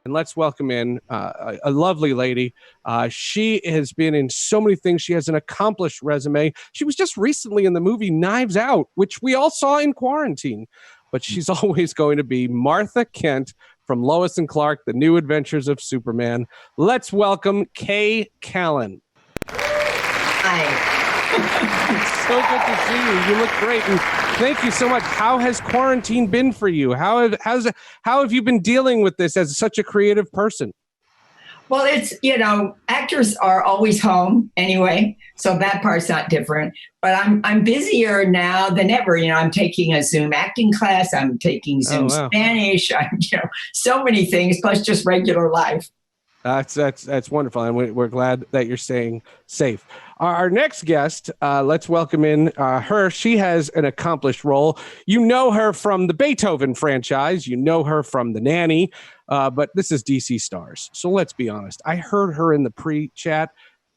And let's welcome in a lovely lady. She has been in so many things. She has an accomplished resume. She was just recently in the movie Knives Out, which we all saw in quarantine. But she's always going to be Martha Kent from Lois and Clark, The New Adventures of Superman. Let's welcome K Callan. Hi. So good to see you. You look great. And thank you so much. How has quarantine been for you? How have you been dealing with this as such a creative person? Well, it's, actors are always home anyway, so that part's not different. But I'm busier now than ever. I'm taking a Zoom acting class. I'm taking Zoom Spanish. I'm, so many things, plus just regular life. That's wonderful, and we're glad that you're staying safe. Our next guest, let's welcome in her. She has an accomplished role. You know her from the Beethoven franchise. You know her from the Nanny, but this is DC Stars. So let's be honest. I heard her in the pre-chat.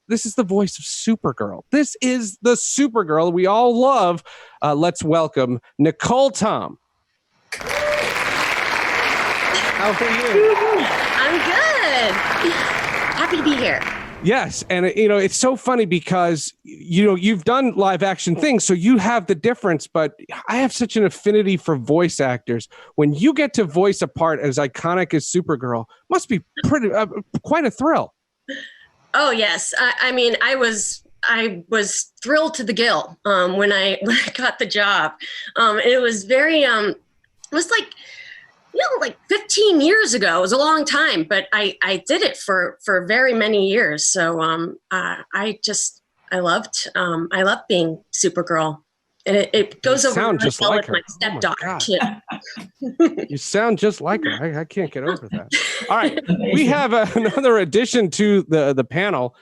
This is the voice of Supergirl. This is the Supergirl we all love. Let's welcome Nicholle Tom. How are you? I'm good. Happy to be here. Yes, and it's so funny because you've done live action things, so you have the difference. But I have such an affinity for voice actors. When you get to voice a part as iconic as Supergirl, must be pretty quite a thrill. Oh yes, I was thrilled to the gill when I got the job. It was very it was like 15 years ago. It was a long time, but I did it for very many years. So I loved being Supergirl. And it goes over really just well like with her. my stepdaughter too. You sound just like her. I can't get over that. All right, we have another addition to the panel.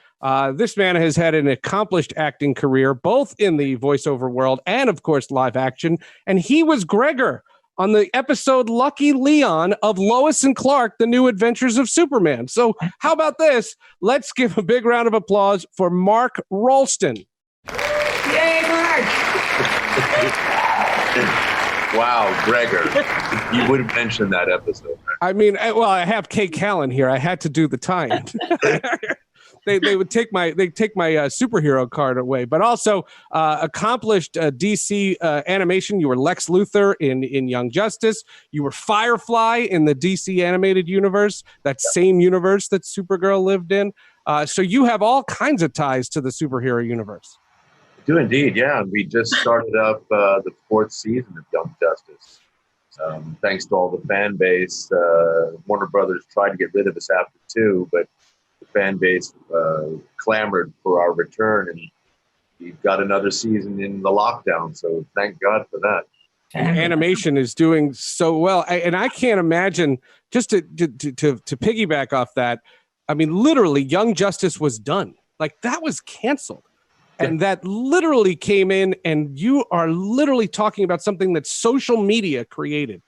This man has had an accomplished acting career, both in the voiceover world and, of course, live action. And he was Gregor on the episode Lucky Leon of Lois and Clark, The New Adventures of Superman. So how about this? Let's give a big round of applause for Mark Rolston. Yay, Mark! Wow, Gregor. You would have mentioned that episode. I have K Callan here. I had to do the tie-in. They would take my superhero card away, but also accomplished DC animation. You were Lex Luther in Young Justice. You were Firefly in the DC animated universe, that same universe that Supergirl lived in. So you have all kinds of ties to the superhero universe. I do indeed, yeah. We just started up the 4th season of Young Justice. Thanks to all the fan base. Warner Brothers tried to get rid of us after 2, but the fan base clamored for our return, and we've got another season in the lockdown, so thank God for that. Animation is doing so well, and I can't imagine, just to piggyback off that, literally Young Justice was done. Like, that was canceled. And that literally came in, and you are literally talking about something that social media created.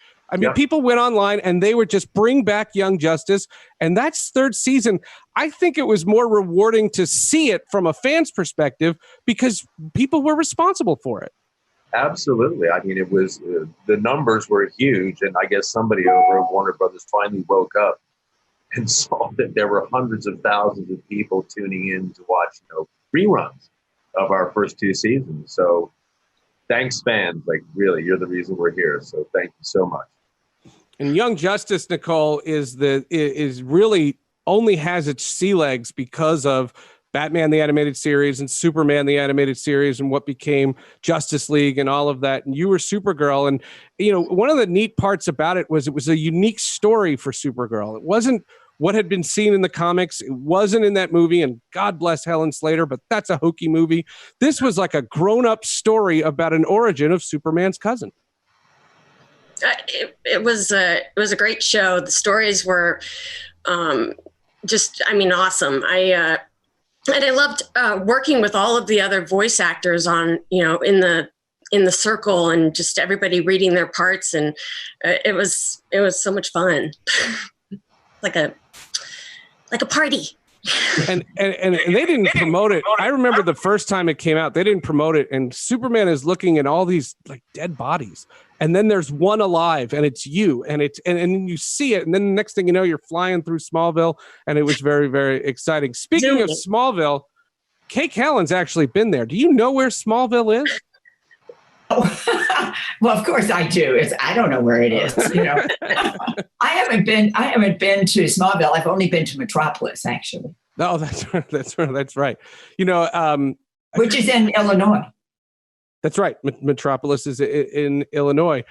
People went online and they would just bring back Young Justice, and that's 3rd season. I think it was more rewarding to see it from a fan's perspective because people were responsible for it. Absolutely. It was the numbers were huge, and I guess somebody over at Warner Brothers finally woke up and saw that there were hundreds of thousands of people tuning in to watch reruns of our first 2 seasons. So thanks, fans. Really, you're the reason we're here. So thank you so much. And Young Justice, Nicholle, is really only has its sea legs because of Batman the Animated Series and Superman the Animated Series and what became Justice League and all of that. And you were Supergirl. And, one of the neat parts about it was a unique story for Supergirl. It wasn't what had been seen in the comics. It wasn't in that movie. And God bless Helen Slater, but that's a hokey movie. This was like a grown-up story about an origin of Superman's cousin. It was a great show. The stories were awesome. I loved working with all of the other voice actors on, in the circle, and just everybody reading their parts. And it was so much fun. like a party. And they didn't promote it. I remember the first time it came out, they didn't promote it, and Superman is looking at all these like dead bodies, and then there's one alive, and it's you, and you see it, and then the next thing you know, you're flying through Smallville, and it was very, very exciting. Speaking of Smallville, K Callan's actually been there. Do you know where Smallville is? Oh, well, of course I do. I don't know where it is. You know, I haven't been to Smallville. I've only been to Metropolis, actually. Oh, that's right. You know, which is in Illinois. That's right. Metropolis is in Illinois.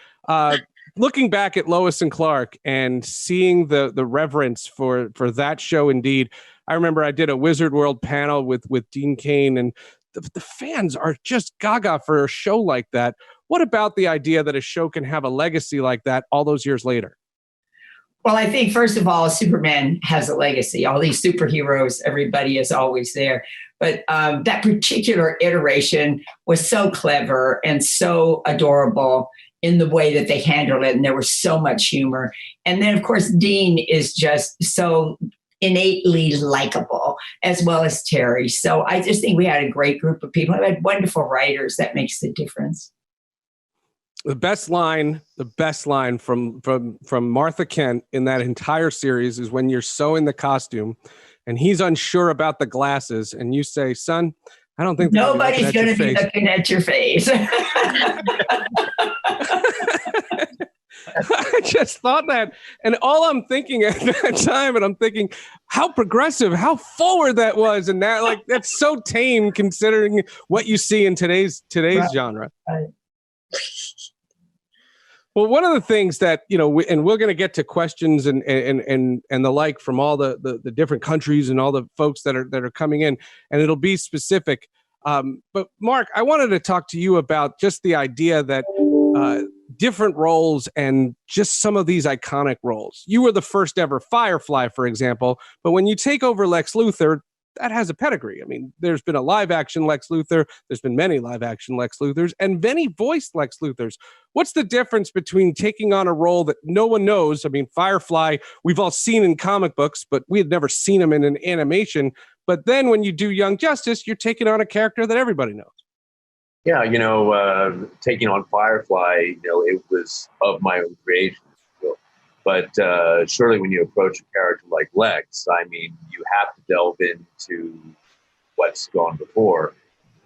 Looking back at Lois and Clark and seeing the reverence for that show, indeed, I remember I did a Wizard World panel with Dean Cain, and the fans are just gaga for a show like that. What about the idea that a show can have a legacy like that all those years later? Well, I think, first of all, Superman has a legacy. All these superheroes, everybody is always there. But that particular iteration was so clever and so adorable in the way that they handled it. And there was so much humor. And then, of course, Dean is just so innately likable, as well as Terry. So I just think we had a great group of people. We had wonderful writers. That makes the difference. The best line from Martha Kent in that entire series is when you're sewing the costume and he's unsure about the glasses and you say, "Son, I don't think nobody's going to be looking at your face." I just thought that, and all I'm thinking at that time, and I'm thinking how progressive, how forward that was, and that like that's so tame considering what you see in today's right. genre. Right. Well, one of the things that, you know, and we're going to get to questions and the like from all the different countries and all the folks that are coming in, and it'll be specific. But Mark, I wanted to talk to you about just the idea that different roles and just some of these iconic roles. You were the first ever Firefly, for example, but when you take over Lex Luther, that has a pedigree. I mean, there's been a live action Lex Luther. There's been many live action Lex Luthers and many voiced Lex Luthers. What's the difference between taking on a role that no one knows? I mean, Firefly, we've all seen in comic books, but we had never seen him in an animation. But then when you do Young Justice, you're taking on a character that everybody knows. Yeah, you know, taking on Firefly, you know, it was of my own creation. But surely when you approach a character like Lex, I mean, you have to delve into what's gone before.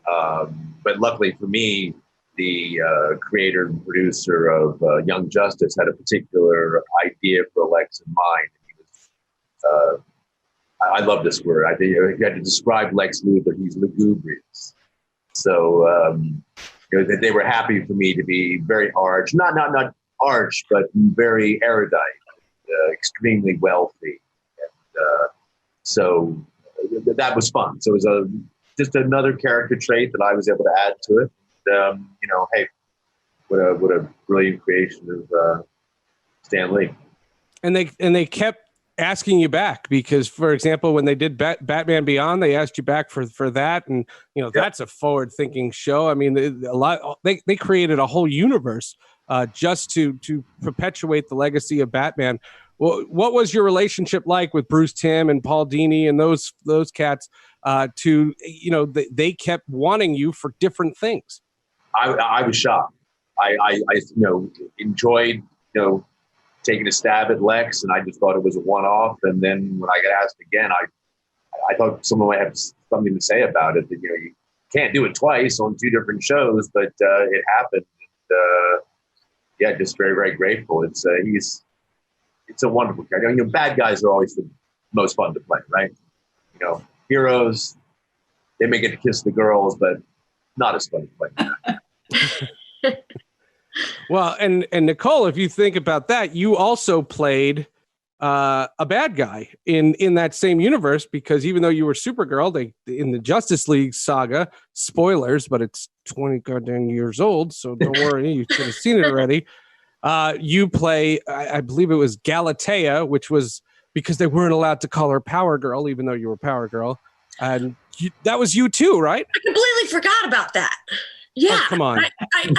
But luckily for me, the creator and producer of Young Justice had a particular idea for Lex in mind. He was, I love this word. I think if you had to describe Lex Luther, he's lugubrious. So you know, they were happy for me to be very arch, not arch, but very erudite, extremely wealthy. And so that was fun. So it was just another character trait that I was able to add to it. You know, hey, what a brilliant creation of Stan Lee. And they kept asking you back because, for example, when they did Batman Beyond, they asked you back for that, and you know that's a forward-thinking show. I mean, they created a whole universe just to perpetuate the legacy of Batman. Well, what was your relationship like with Bruce Timm and Paul Dini and those cats? To you know, they kept wanting you for different things. I was shocked. I you know enjoyed taking a stab at Lex, and I just thought it was a one-off. And then when I got asked again, I thought someone might have something to say about it. That you can't do it twice on two different shows, but it happened. And, yeah, just very, very grateful. It's a wonderful character. Bad guys are always the most fun to play, right? Heroes, they may get to kiss the girls, but not as fun to play. Well, and Nicholle, if you think about that, you also played a bad guy in that same universe, because even though you were Supergirl, in the Justice League saga, spoilers, but it's 20 goddamn years old, so don't worry, you should have seen it already. You play, I believe it was Galatea, which was because they weren't allowed to call her Power Girl, even though you were Power Girl. And that was you too, right? I completely forgot about that. Yeah. Oh, come on. I'm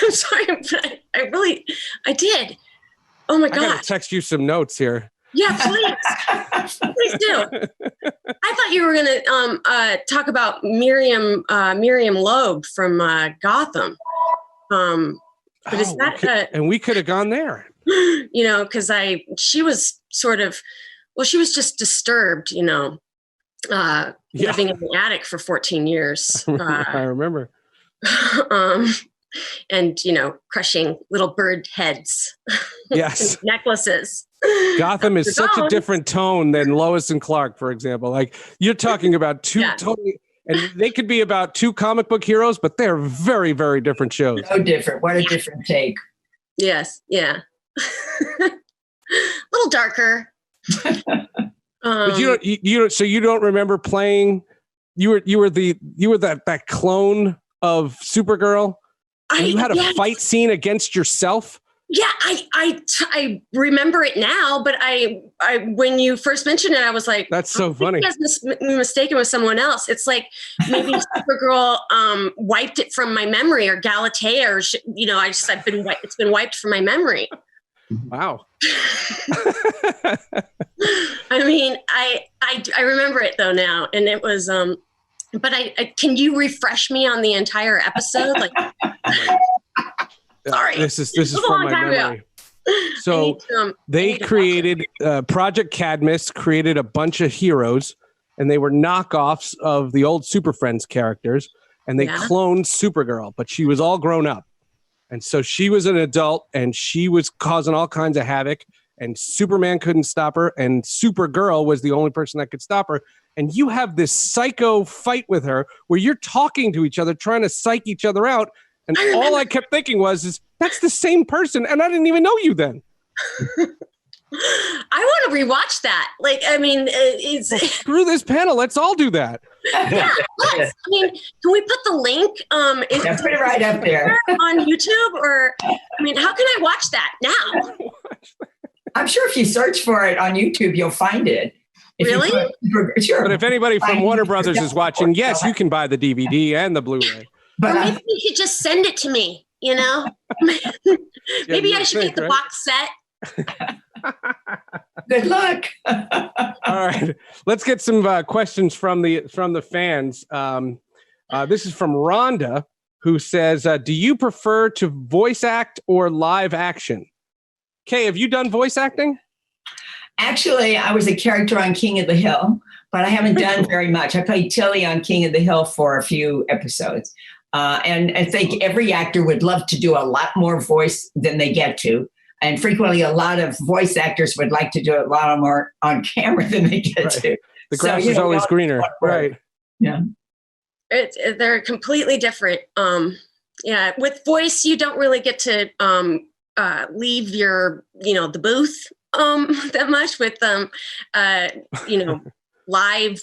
sorry, but I did. Oh my God. I gotta text you some notes here. Yeah, please. Please do. I thought you were going to talk about Miriam Loeb from Gotham. But is that and we could have gone there. You know, because she was sort of, well, she was just disturbed, you know, living in the attic for 14 years. I remember. And, you know, crushing little bird heads. Yes. Necklaces. Gotham is such a different tone than Lois and Clark, for example. Like, you're talking about two totally, and they could be about two comic book heroes, but they're very, very different shows. So different. What a different take. Yes. Yeah. A little darker. But so you don't remember playing, you were that clone of Supergirl? You had a fight scene against yourself? Yeah, I remember it now, but I when you first mentioned it, I was like, that's so funny. He has mistaken with someone else. It's like maybe Supergirl wiped it from my memory, or Galatea, or you know, it's been wiped from my memory. Wow. I mean, I remember it though now, and it was but I can you refresh me on the entire episode? Like, sorry, this is from my memory. So they created Project Cadmus created a bunch of heroes, and they were knockoffs of the old Super Friends characters, and they cloned Supergirl, but she was all grown up. And so she was an adult, and she was causing all kinds of havoc, and Superman couldn't stop her, and Supergirl was the only person that could stop her. And you have this psycho fight with her where you're talking to each other, trying to psych each other out. And all I kept thinking is that's the same person, and I didn't even know you then. I want to rewatch that. Like, I mean, screw this panel. Let's all do that. Yeah, let's. I mean, can we put the link? Put it right up there on YouTube, or I mean, how can I watch that now? I'm sure if you search for it on YouTube, you'll find it. Really? Sure. But if anybody from Warner Brothers is watching, yes, you can buy the DVD and the Blu-ray. But maybe you could just send it to me. You know, maybe I should get the box set. Good luck. All right, let's get some questions from the fans. This is from Rhonda, who says, "Do you prefer to voice act or live action?" Kay, have you done voice acting? Actually, I was a character on King of the Hill, but I haven't done very much. I played Tilly on King of the Hill for a few episodes. And I think every actor would love to do a lot more voice than they get to. And frequently, a lot of voice actors would like to do a lot more on camera than they get to. The grass is always greener. Right. Yeah. They're completely different. Yeah. With voice, you don't really get to leave your, the booth that much. With, live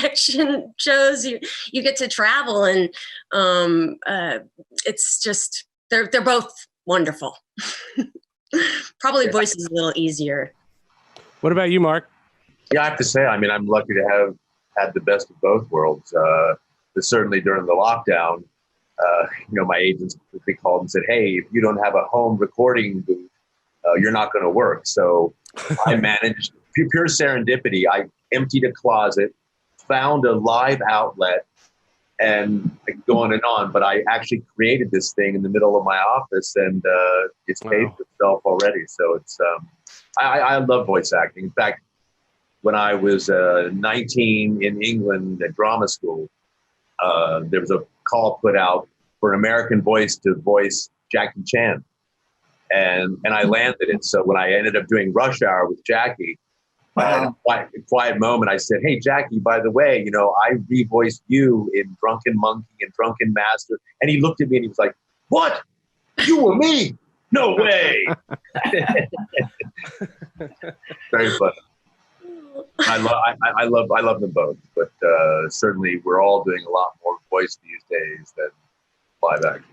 action shows, you get to travel, and it's just they're both wonderful. Probably voice is a little easier. What about you, Mark? Yeah, I have to say, I mean, I'm lucky to have had the best of both worlds. But certainly during the lockdown, my agents quickly called and said, "Hey, if you don't have a home recording booth, you're not going to work." So I managed, pure serendipity. I emptied a closet, found a live outlet, and I could go on and on. But I actually created this thing in the middle of my office, and it's paid for itself already. So it's I love voice acting. In fact, when I was 19 in England at drama school, there was a call put out for an American voice to voice Jackie Chan. And I landed it. So when I ended up doing Rush Hour with Jackie, I had a quiet moment. I said, "Hey, Jackie, by the way, I revoiced you in Drunken Monkey and Drunken Master." And he looked at me and he was like, "What? You were me? No way." Very funny. I love them both, but certainly we're all doing a lot more voice these days than live action.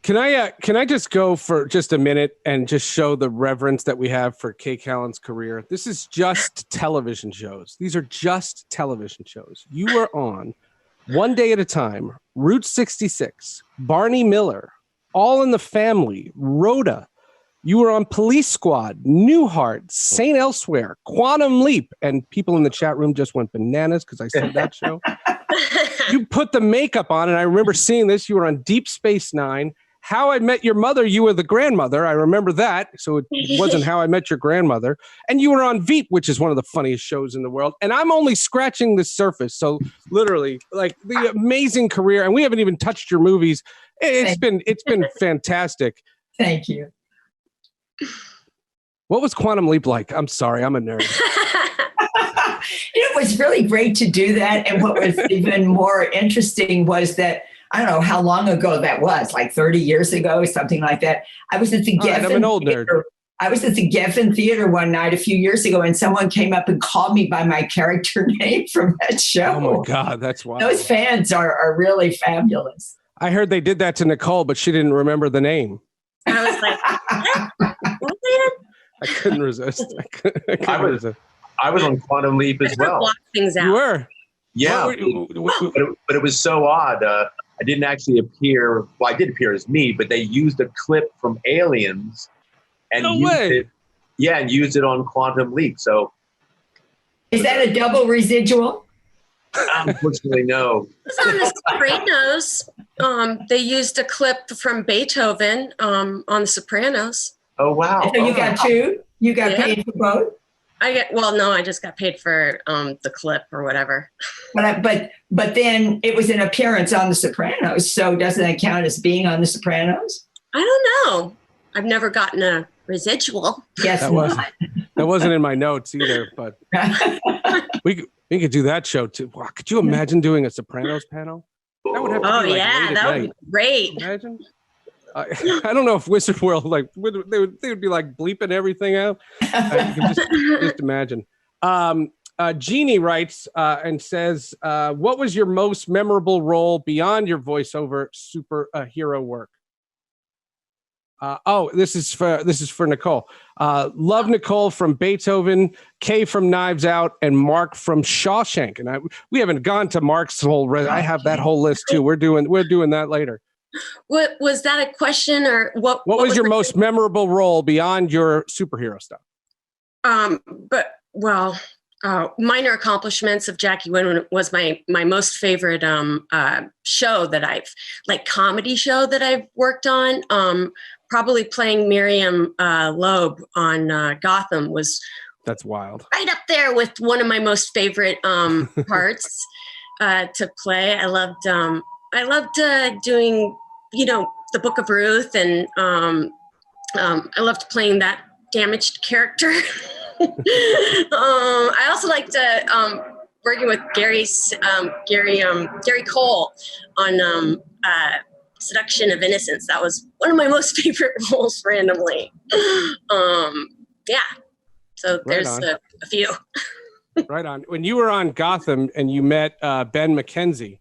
Can I just go for just a minute and just show the reverence that we have for K Callan's career? This is just television shows. These are just television shows. You were on One Day at a Time, Route 66, Barney Miller, All in the Family, Rhoda. You were on Police Squad, Newhart, St. Elsewhere, Quantum Leap, and people in the chat room just went bananas because I said that show. You put the makeup on, and I remember seeing this. You were on Deep Space Nine. How I Met Your Mother, you were the grandmother. I remember that. So it wasn't How I Met Your Grandmother. And you were on Veep, which is one of the funniest shows in the world. And I'm only scratching the surface. So literally, like, the amazing career. And we haven't even touched your movies. It's been fantastic. Thank you. What was Quantum Leap like? I'm sorry, I'm a nerd. It was really great to do that. And what was even more interesting was that, I don't know how long ago that was, like 30 years ago, something like that. I was at the Geffen I'm an old nerd. I was at the Geffen Theater one night a few years ago, and someone came up and called me by my character name from that show. Oh my God, that's wild. Those fans are really fabulous. I heard they did that to Nicholle, but she didn't remember the name. I was like, what? I couldn't resist. I was on Quantum Leap as well. Block things out. You were? Yeah, but it was so odd. I didn't actually appear. Well, I did appear as me, but they used a clip from Aliens and used it on Quantum Leap. So, is that a double residual? Unfortunately, no. It was on The Sopranos. They used a clip from Beethoven on The Sopranos. Oh wow! So you got two. You got paid for both. I just got paid for the clip or whatever. But then it was an appearance on The Sopranos. So doesn't that count as being on The Sopranos? I don't know. I've never gotten a residual. Yes, that wasn't in my notes either. But we could do that show too. Wow, could you imagine doing a Sopranos panel? That would have to be that would be great. Imagine. I don't know if Wizard World they would be like bleeping everything out. You can just imagine. Jeannie writes and says, "What was your most memorable role beyond your voiceover superhero work?" This is for Nicholle. Love Nicholle from Beethoven, Kay from Knives Out, and Mark from Shawshank. And we haven't gone to Mark's whole. I have that whole list too. We're doing that later. What was that a question or what? What was your most memorable role beyond your superhero stuff? Minor Accomplishments of Jackie Woodman was my most favorite show that comedy show that I've worked on. Probably playing Miriam Loeb on Gotham that's wild. Right up there with one of my most favorite parts to play. I loved doing the Book of Ruth, and I loved playing that damaged character. I also liked working with Gary Cole on Seduction of Innocence. That was one of my most favorite roles randomly. So there's a few. Right on. When you were on Gotham and you met Ben McKenzie,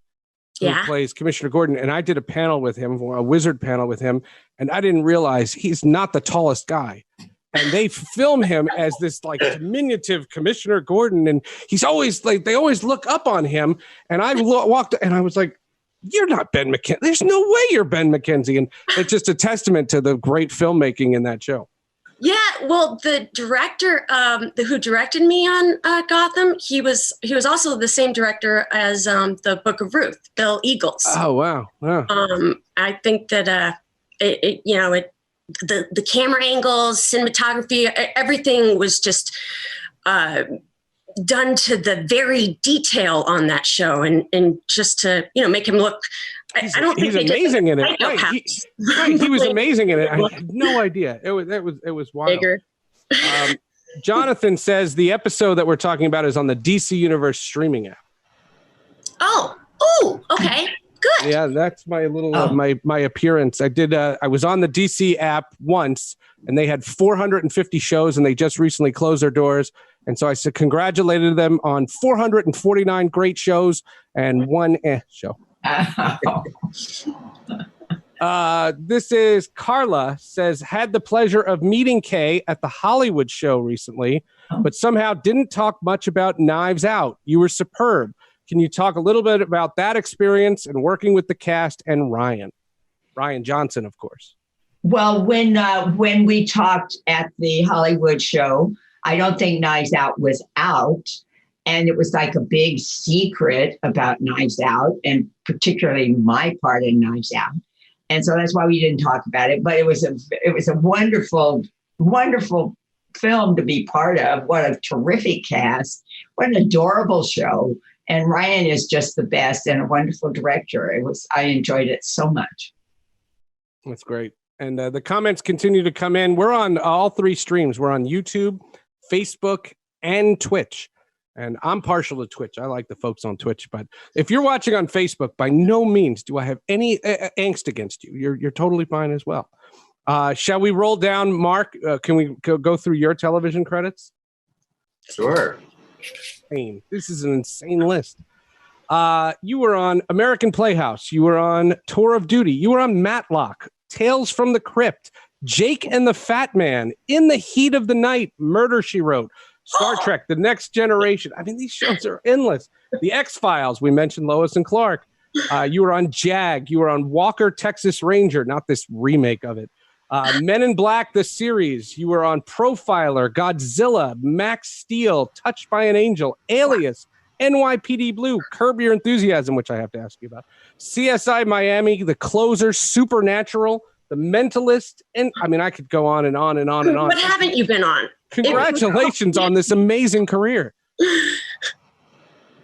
who plays Commissioner Gordon, and I did a panel with him, a wizard panel with him, and I didn't realize he's not the tallest guy. And they film him as this diminutive Commissioner Gordon, and he's always they always look up on him. And I walked, and I was like, "You're not Ben McKenzie. There's no way you're Ben McKenzie." And it's just a testament to the great filmmaking in that show. Yeah, well, the director who directed me on Gotham, he was also the same director as the Book of Ruth, Bill Eagles. Oh wow! I think that the camera angles, cinematography, everything was just done to the very detail on that show, and just to make him look. I don't think he's amazing in it. Right, he was amazing in it. I had no idea. It was wild. Bigger. Jonathan says the episode that we're talking about is on the DC Universe streaming app. Oh, okay, good. Yeah, that's my little my appearance. I was on the DC app once, and they had 450 shows, and they just recently closed their doors. And so I said congratulated them on 449 great shows and one show. This is Carla says, had the pleasure of meeting Kay at the Hollywood show recently, but somehow didn't talk much about Knives Out. You were superb. Can you talk a little bit about that experience and working with the cast and Ryan Johnson, of course? Well, when we talked at the Hollywood show, I don't think Knives Out was out. And it was like a big secret about Knives Out, and particularly my part in Knives Out. And so that's why we didn't talk about it. But it was a wonderful, wonderful film to be part of. What a terrific cast. What an adorable show. And Ryan is just the best and a wonderful director. I enjoyed it so much. That's great. And the comments continue to come in. We're on all three streams. We're on YouTube, Facebook, and Twitch. And I'm partial to Twitch. I like the folks on Twitch. But if you're watching on Facebook, by no means do I have any angst against you. You're totally fine as well. Shall we roll down, Mark? Can we go through your television credits? Sure. This is an insane list. You were on American Playhouse. You were on Tour of Duty. You were on Matlock, Tales from the Crypt, Jake and the Fat Man, In the Heat of the Night, Murder, She Wrote, Star Trek, The Next Generation. I mean, these shows are endless. The X-Files, we mentioned Lois and Clark. You were on Jag. You were on Walker, Texas Ranger, not this remake of it. Men in Black, the series. You were on Profiler, Godzilla, Max Steel, Touched by an Angel, Alias, NYPD Blue, Curb Your Enthusiasm, which I have to ask you about, CSI Miami, The Closer, Supernatural, The Mentalist, and I mean, I could go on and on and on and on. What haven't you been on? Congratulations on this amazing career.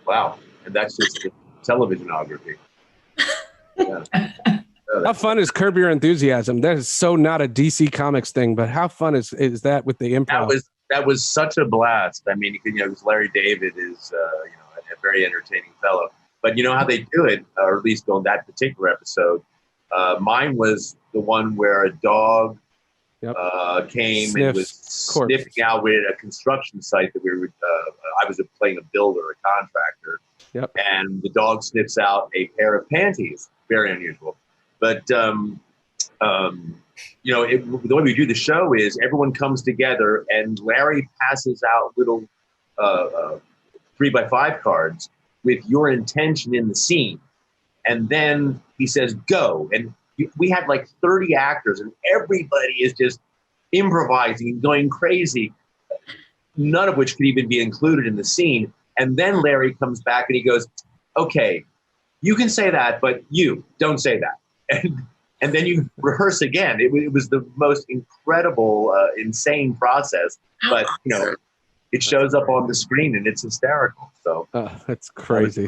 Wow. And that's just the televisionography. Yeah. How fun is Curb Your Enthusiasm? That is so not a DC Comics thing, but how fun is that with the improv? That was such a blast. I mean, because Larry David is a very entertaining fellow. But you know how they do it, or at least on that particular episode. Mine was the one where a dog came and was sniffing out with a construction site that we were. I was playing a builder, a contractor, and the dog sniffs out a pair of panties. Very unusual. But, the way we do the show is everyone comes together and Larry passes out little 3x5 cards with your intention in the scene. And then he says, go. And we had like 30 actors and everybody is just improvising and going crazy, none of which could even be included in the scene. And then Larry comes back and he goes, okay, you can say that, but you don't say that. And then you rehearse again. It was the most incredible, insane process. But, it shows up on the screen and it's hysterical. So that's crazy.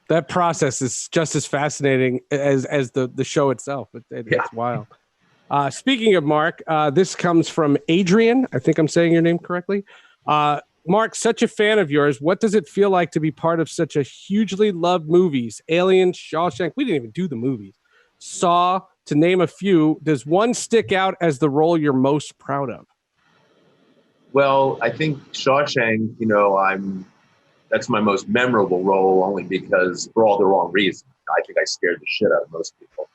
That process is just as fascinating as the show itself. It's wild. Speaking of Mark, this comes from Adrian. I think I'm saying your name correctly. Mark, such a fan of yours. What does it feel like to be part of such a hugely loved movies? Alien, Shawshank. We didn't even do the movies. Saw, to name a few. Does one stick out as the role you're most proud of? Well, I think Shawshank, that's my most memorable role only because for all the wrong reasons. I think I scared the shit out of most people.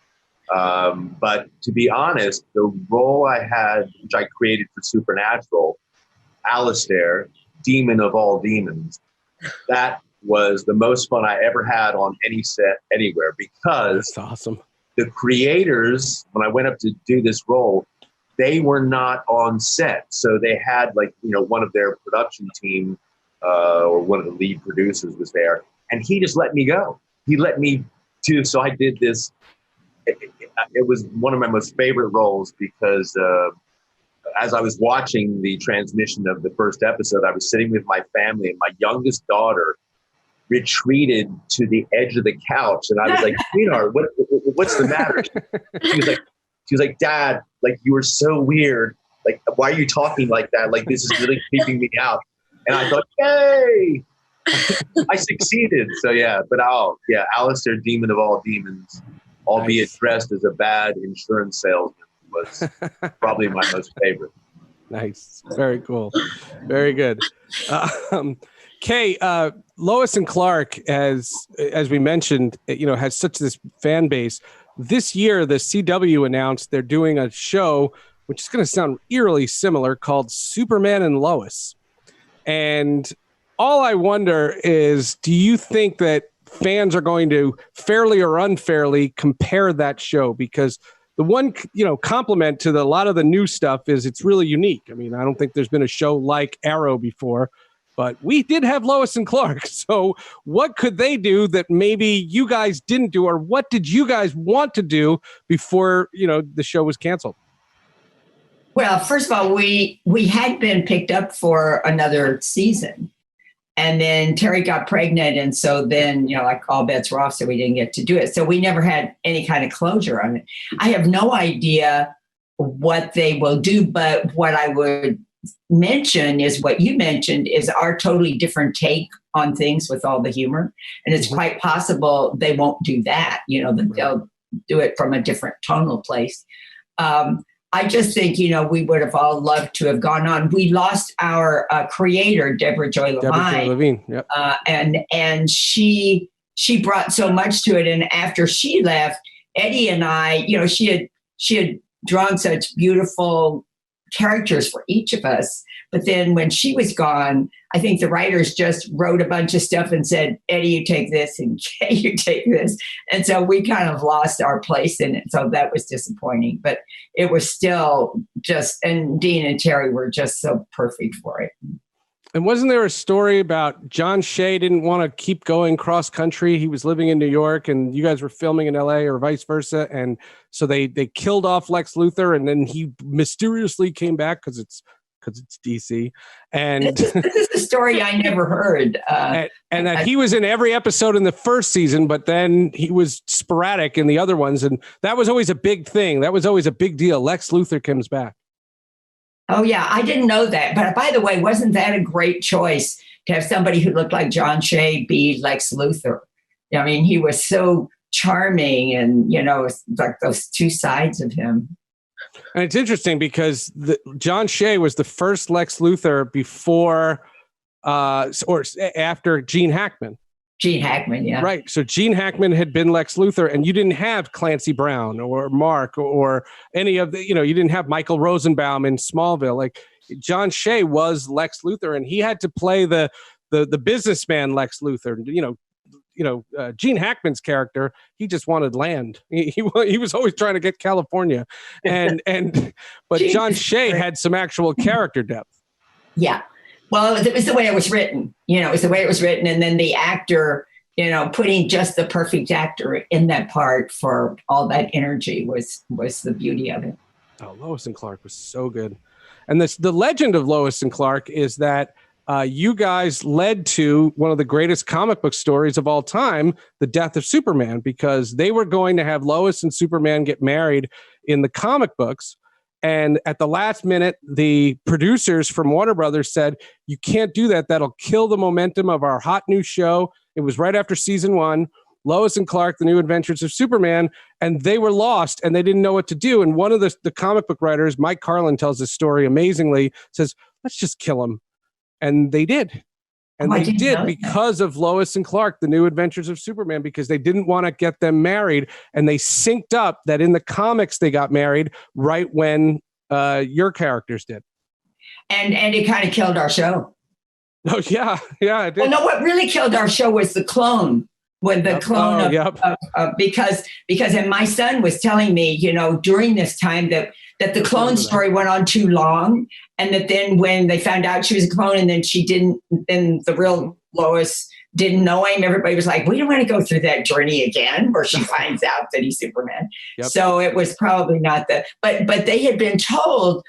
But to be honest, the role I had, which I created for Supernatural, Alistair, Demon of all demons, that was the most fun I ever had on any set anywhere because that's awesome. The creators, when I went up to do this role, they were not on set. So they had one of their production team or one of the lead producers was there. And he just let me go. He let me do. So I did this. It was one of my most favorite roles because as I was watching the transmission of the first episode, I was sitting with my family and my youngest daughter retreated to the edge of the couch. And I was like, sweetheart, what's the matter? She was like, Dad, you were so weird. Why are you talking like that? This is really creeping me out. And I thought, yay, I succeeded. So yeah, but Alistair, Demon of all demons, albeit dressed as a bad insurance salesman, was probably my most favorite. Nice. Very cool. Very good. Kay, Lois and Clark, as we mentioned, has such this fan base. This year, the CW announced they're doing a show, which is going to sound eerily similar, called Superman and Lois. And all I wonder is, do you think that fans are going to fairly or unfairly compare that show? Because one, compliment to a lot of the new stuff is it's really unique. I mean, I don't think there's been a show like Arrow before, but we did have Lois and Clark. So what could they do that maybe you guys didn't do, or what did you guys want to do before, the show was canceled? Well, first of all, we had been picked up for another season. And then Terry got pregnant. And so then, like all bets were off, so we didn't get to do it. So we never had any kind of closure on it. I have no idea what they will do, but what I would mention is what you mentioned is our totally different take on things with all the humor. And it's quite possible they won't do that, that they'll do it from a different tonal place. I just think, we would have all loved to have gone on. We lost our creator, Deborah Joy Levine. Yep. And she brought so much to it. And after she left, Eddie and I, she had drawn such beautiful characters for each of us. But then when she was gone, I think the writers just wrote a bunch of stuff and said, Eddie, you take this, and Kay, you take this. And so we kind of lost our place in it. So that was disappointing. But it was still and Dean and Terry were just so perfect for it. And wasn't there a story about John Shea didn't want to keep going cross country? He was living in New York and you guys were filming in LA or vice versa. And so they killed off Lex Luther and then he mysteriously came back because it's DC. And this is a story I never heard. And that he was in every episode in the first season, but then he was sporadic in the other ones. And that was always a big thing. That was always a big deal. Lex Luther comes back. Oh, yeah. I didn't know that. But by the way, wasn't that a great choice to have somebody who looked like John Shea be Lex Luther? I mean, he was so charming and, like those two sides of him. And it's interesting because John Shea was the first Lex Luthor before or after Gene Hackman. Gene Hackman, yeah. Right. So Gene Hackman had been Lex Luthor and you didn't have Clancy Brown or Mark or any of the, you didn't have Michael Rosenbaum in Smallville. Like John Shea was Lex Luthor and he had to play the businessman Lex Luthor. Gene Hackman's character, he just wanted land. He was always trying to get California. But John Shea had some actual character depth. Yeah. Well, it was the way it was written. It was the way it was written. And then the actor, putting just the perfect actor in that part for all that energy was the beauty of it. Oh, Lois and Clark was so good. And the legend of Lois and Clark is that you guys led to one of the greatest comic book stories of all time, the death of Superman, because they were going to have Lois and Superman get married in the comic books. And at the last minute, the producers from Warner Brothers said, you can't do that. That'll kill the momentum of our hot new show. It was right after season 1, Lois and Clark, The New Adventures of Superman, and they were lost and they didn't know what to do. And one of the comic book writers, Mike Carlin, tells this story amazingly, says, let's just kill him. And they did. And they did because of Lois and Clark, The New Adventures of Superman, because they didn't want to get them married. And they synced up that in the comics, they got married right when your characters did. And it kind of killed our show. Oh, yeah. Yeah, it did. Well, no, what really killed our show was the clone. When the clone because and my son was telling me, during this time that the clone story went on too long, and that then when they found out she was a clone and then then the real Lois didn't know him, everybody was like, we don't want to go through that journey again where she finds out that he's Superman. Yep. So it was probably not but they had been told,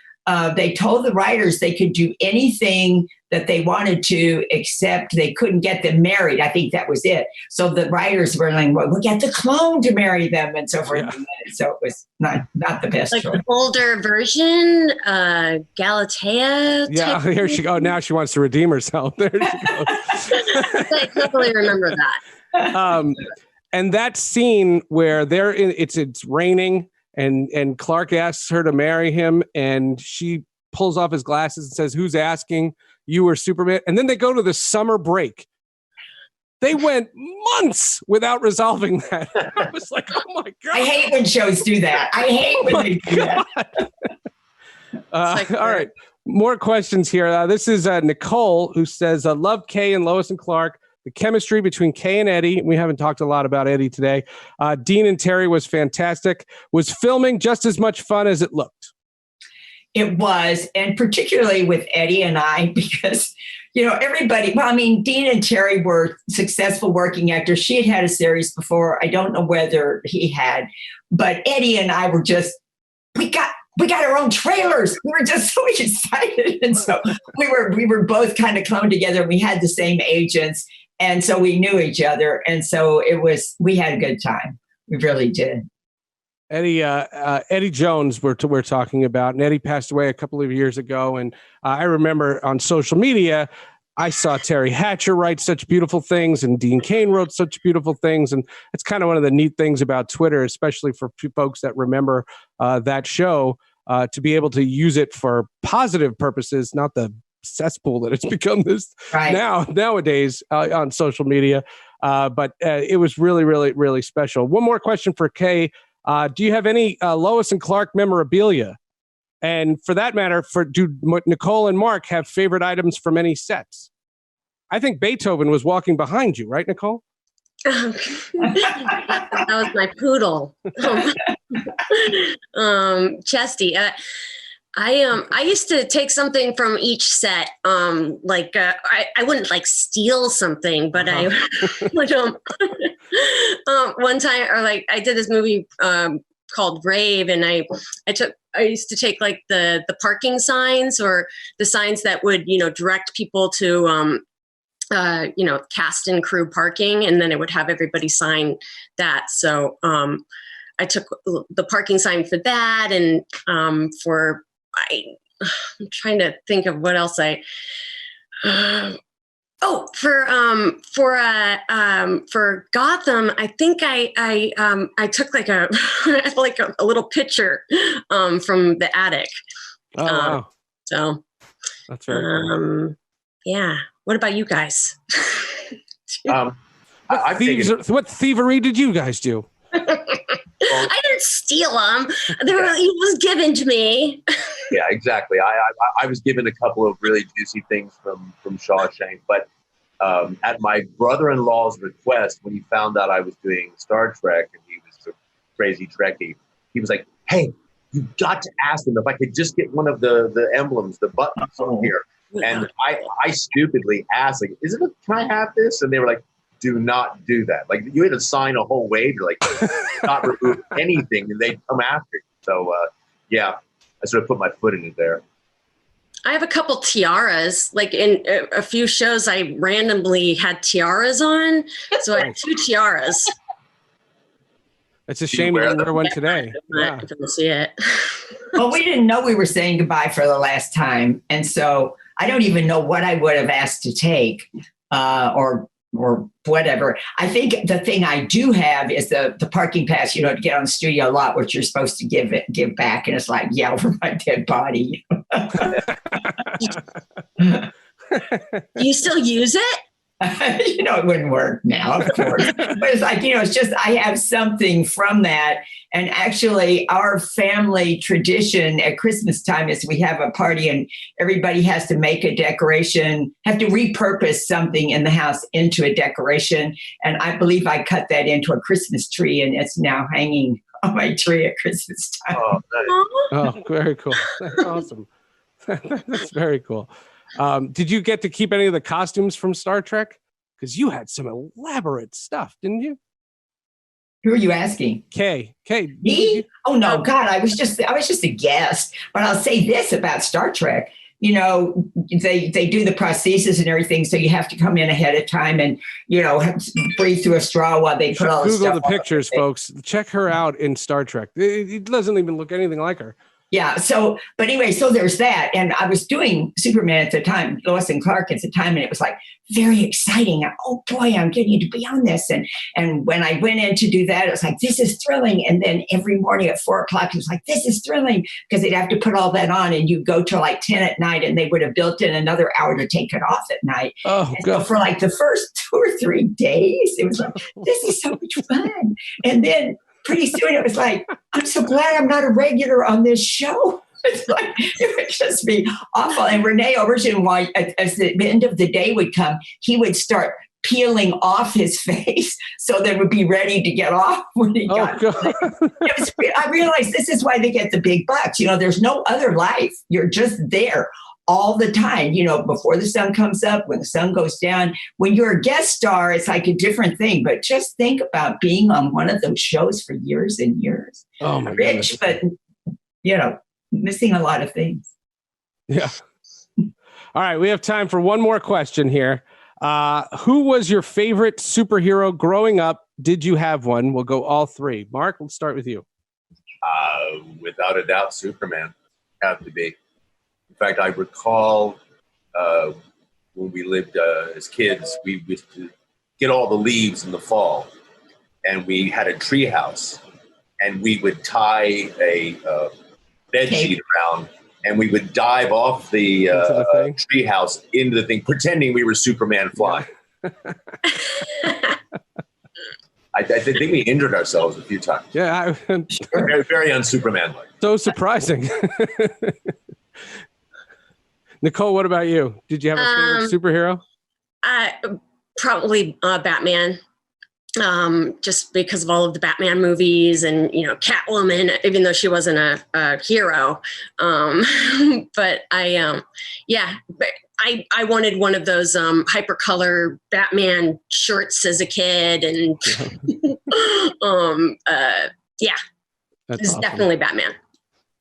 they told the writers they could do anything that they wanted to, except they couldn't get them married. I think that was it. So the writers were like, well, we'll get the clone to marry them and so forth. Yeah. So it was not the best choice. The older version, Galatea. Yeah, here she goes. Now she wants to redeem herself. There she goes. I totally remember that. And that scene where it's raining and Clark asks her to marry him and she pulls off his glasses and says, who's asking? You were Superman. And then they go to the summer break. They went months without resolving that. I was like, oh my God. I hate when shows do that. I hate when they do that. All right. More questions here. This is Nicholle, who says, love Kay and Lois and Clark. The chemistry between Kay and Eddie, we haven't talked a lot about Eddie today. Dean and Terry was fantastic. Was filming just as much fun as it looked? It was, and particularly with Eddie and I, because, everybody, Dean and Terry were successful working actors. She had had a series before. I don't know whether he had, but Eddie and I were just, we got our own trailers. We were just so excited. And so we were both kind of cloned together. We had the same agents. And so we knew each other. And so we had a good time. We really did. Eddie Jones we're talking about, and Eddie passed away a couple of years ago. And I remember on social media, I saw Terry Hatcher write such beautiful things, and Dean Cain wrote such beautiful things. And it's kind of one of the neat things about Twitter, especially for folks that remember that show, to be able to use it for positive purposes, not the cesspool that it's become this nowadays on social media. But it was really, really, really special. One more question for Kay. Do you have any Lois and Clark memorabilia? And for that matter, do Nicholle and Mark have favorite items from any sets? I think Beethoven was walking behind you, right, Nicholle? That was my poodle. Chesty. I used to take something from each set. I wouldn't like steal something, but I would one time, or like I did this movie called Rave, and I used to take like the parking signs, or the signs that would direct people to cast and crew parking, and then it would have everybody sign that. So I took the parking sign for that, and I'm trying to think of what else for Gotham, I think I took like a little picture from the attic. Oh, wow. So that's very cool. Yeah. What about you guys? What thievery did you guys do? I didn't steal them. It was given to me. Yeah, exactly. I was given a couple of really juicy things from Shawshank, but at my brother-in-law's request, when he found out I was doing Star Trek and he was a crazy Trekkie, he was like, "Hey, you got to ask them if I could just get one of the emblems, the buttons on here." And I stupidly asked, like, can I have this? And they were like, "Do not do that." Like, you had to sign a whole waiver, like, not remove anything, and they'd come after you. So, I sort of put my foot in it there. I have a couple tiaras. Like in a few shows, I randomly had tiaras on. So I had 2 tiaras. It's a shame we didn't wear one today. I didn't see it. Well, we didn't know we were saying goodbye for the last time. And so I don't even know what I would have asked to take or whatever. I think the thing I do have is the parking pass, to get on the studio lot, which you're supposed to give back. And it's like, over my dead body. Do you still use it? It wouldn't work now, of course. But it's like, it's just I have something from that. And actually, our family tradition at Christmas time is we have a party and everybody has to make a decoration, have to repurpose something in the house into a decoration. And I believe I cut that into a Christmas tree, and it's now hanging on my tree at Christmas time. Oh, very cool. That's awesome. That's very cool. Did you get to keep any of the costumes from Star Trek? Because you had some elaborate stuff, didn't you? Who are you asking? Kay. Me? Oh no, God! I was just a guest. But I'll say this about Star Trek. They do the prosthesis and everything, so you have to come in ahead of time and breathe through a straw while they put all the stuff. Google the pictures, folks. Check her out in Star Trek. It doesn't even look anything like her. Yeah. But anyway, so there's that. And I was doing Superman at the time, Lois and Clark at the time, and it was like very exciting. Oh boy, I'm getting to be on this. And when I went in to do that, it was like, this is thrilling. And then every morning at 4:00, it was like, this is thrilling, because they'd have to put all that on, and you go till like 10 at night, and they would have built in another hour to take it off at night. Oh, God. So for like the first 2 or 3 days, it was like, this is so much fun. And then pretty soon it was like, I'm so glad I'm not a regular on this show. It's like, it would just be awful. And Renee Auberjonois, as the end of the day would come, he would start peeling off his face so they would be ready to get off when he got I realized this is why they get the big bucks. There's no other life. You're just there all the time, before the sun comes up, when the sun goes down. When you're a guest star, it's like a different thing. But just think about being on one of those shows for years and years. Oh, my Rich, goodness. but, missing a lot of things. Yeah. All right. We have time for one more question here. Who was your favorite superhero growing up? Did you have one? We'll go all three. Mark, let's start with you. Without a doubt, Superman had to be. In fact, I recall when we lived as kids, we used to get all the leaves in the fall, and we had a tree house, and we would tie a bed sheet around, and we would dive off the tree house into the thing, pretending we were Superman flying. I think we injured ourselves a few times. Yeah. Very, very un-Superman-like. So surprising. Nicholle, what about you? Did you have a favorite superhero? Probably Batman. Just because of all of the Batman movies and, Catwoman, even though she wasn't a hero. But I wanted one of those hypercolor Batman shirts as a kid. And That's it's awesome. Definitely Batman.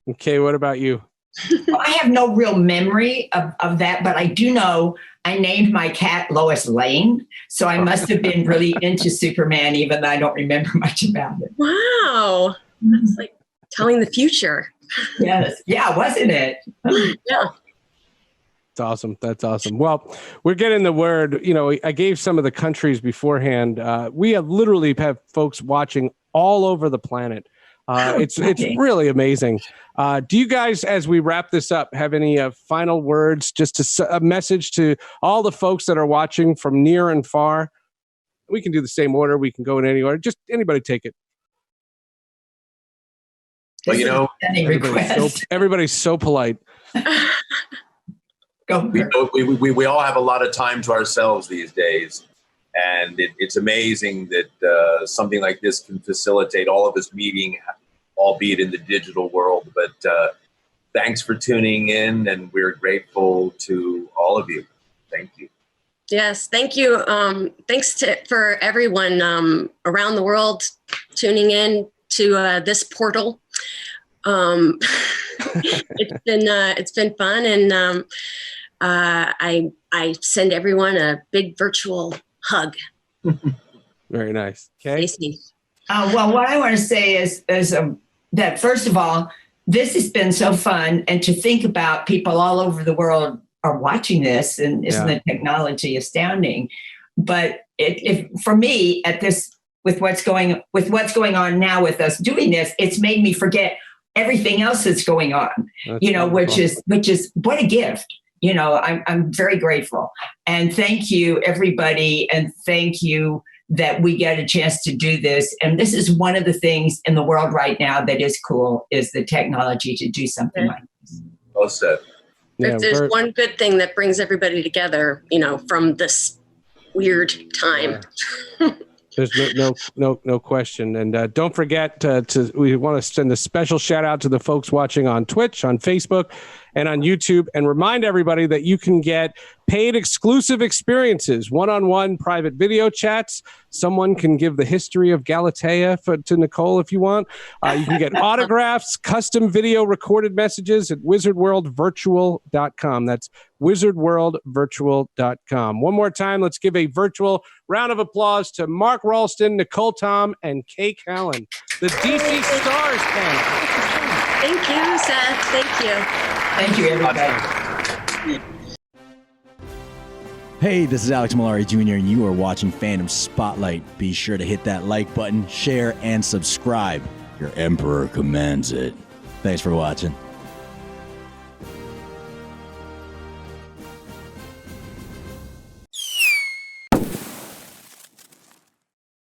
Okay, what about you? I have no real memory of that, but I do know I named my cat Lois Lane. So I must have been really into Superman, even though I don't remember much about it. Wow. That's like telling the future. Yes. Yeah, wasn't it? Yeah. That's awesome. That's awesome. Well, we're getting the word. I gave some of the countries beforehand. We literally have folks watching all over the planet. It's really amazing. Do you guys, as we wrap this up, have any final words, just a message to all the folks that are watching from near and far? We can do the same order. We can go in any order. Just anybody take it. Well, everybody's so polite. We all have a lot of time to ourselves these days. And it's amazing that something like this can facilitate all of us meeting, albeit in the digital world. But thanks for tuning in, and we're grateful to all of you. Thank you. Yes, thank you. Thanks for everyone around the world tuning in to this portal. It's been fun, and I send everyone a big virtual hug. Very nice. Okay. Well, what I want to say is that, first of all, this has been so fun. And to think about people all over the world are watching this, and isn't the technology astounding? But for me, with what's going on now with us doing this, it's made me forget everything else that's going on, which is what a gift. I'm very grateful, and thank you, everybody. And thank you that we get a chance to do this. And this is one of the things in the world right now that is cool, is the technology to do something like this. Well said. Yeah, there's one good thing that brings everybody together, from this weird time. Yeah. There's no question. And don't forget we want to send a special shout out to the folks watching on Twitch, on Facebook, and on YouTube, and remind everybody that you can get paid exclusive experiences, one-on-one private video chats. Someone can give the history of Galatea to Nicholle if you want. You can get autographs, custom video recorded messages at wizardworldvirtual.com. That's wizardworldvirtual.com. One more time, let's give a virtual round of applause to Mark Rolston, Nicholle Tom, and K Callan, the DC Stars panel. Thank you, Seth. Thank you. Thank you, everybody. Hey, this is Alex Malari Jr., and you are watching Fandom Spotlight. Be sure to hit that like button, share, and subscribe. Your Emperor commands it. Thanks for watching.